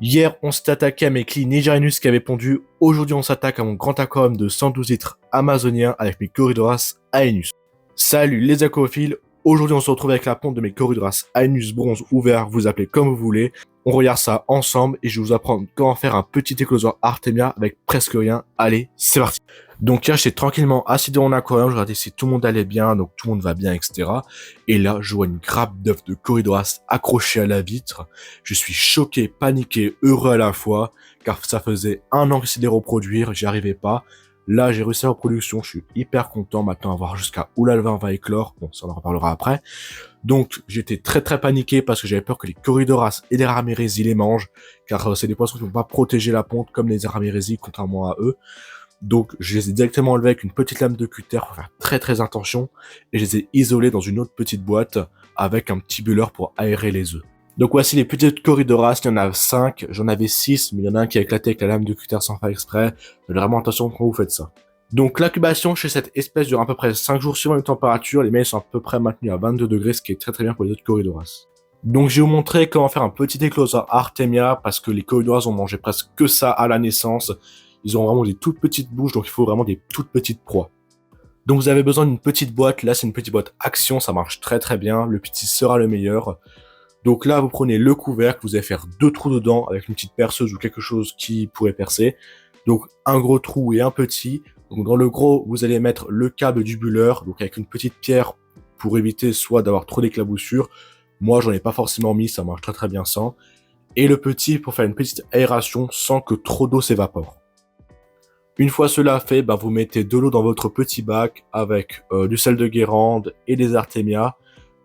Hier, on s'est attaqué à mes clis Nigerinus qui avaient pondu. Aujourd'hui, on s'attaque à mon grand aquarium de 112 litres amazonien avec mes Corydoras Aenus. Salut les aquaphiles. Aujourd'hui, on se retrouve avec la ponte de mes Corydoras Aenus bronze ouvert, vous appelez comme vous voulez. On regarde ça ensemble et je vais vous apprendre comment faire un petit écloseur Artemia avec presque rien. Allez, c'est parti. Donc là, j'étais tranquillement assis dans mon aquarium, je regardais si tout le monde allait bien, donc tout le monde va bien, etc. Et là, je vois une grappe d'œufs de Corydoras accrochée à la vitre. Je suis choqué, paniqué, heureux à la fois, car ça faisait 1 an que c'était de reproduire, j'y arrivais pas. Là, j'ai réussi à la reproduction, je suis hyper content maintenant à voir jusqu'à où l'alvin va éclore. Bon, ça on en reparlera après. Donc, j'étais très paniqué parce que j'avais peur que les Corydoras et les Ramirezi les mangent, car c'est des poissons qui ne vont pas protéger la ponte comme les Ramirezi, contrairement à eux. Donc, je les ai directement enlevés avec une petite lame de cutter pour faire très attention, et je les ai isolés dans une autre petite boîte avec un petit buller pour aérer les œufs. Donc voici les petites Corydoras, il y en a 5, j'en avais 6, mais il y en a un qui a éclaté avec la lame de cutter sans faire exprès. Faites vraiment attention quand vous faites ça. Donc l'incubation chez cette espèce dure à peu près 5 jours suivant les températures, les mâles sont à peu près maintenus à 22 degrés, ce qui est très bien pour les autres Corydoras. Donc je vais vous montrer comment faire un petit écloseur Artemia, parce que les Corydoras ont mangé presque que ça à la naissance. Ils ont vraiment des toutes petites bouches, donc il faut vraiment des toutes petites proies. Donc vous avez besoin d'une petite boîte, là c'est une petite boîte Action, ça marche très bien, le petit sera le meilleur. Donc là vous prenez le couvercle, vous allez faire 2 trous dedans avec une petite perceuse ou quelque chose qui pourrait percer. Donc un gros trou et un petit. Donc dans le gros vous allez mettre le câble du buller, donc avec une petite pierre pour éviter soit d'avoir trop d'éclaboussures. Moi j'en ai pas forcément mis, ça marche très bien sans. Et le petit pour faire une petite aération sans que trop d'eau s'évapore. Une fois cela fait, vous mettez de l'eau dans votre petit bac avec du sel de Guérande et des Artemia.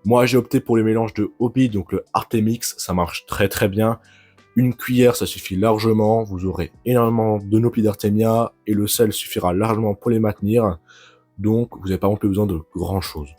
Moi j'ai opté pour le mélange de Hobby, donc le Artemix, ça marche très bien. Une cuillère ça suffit largement, vous aurez énormément de Nopi d'Artemia et le sel suffira largement pour les maintenir. Donc vous n'avez pas non plus besoin de grand chose.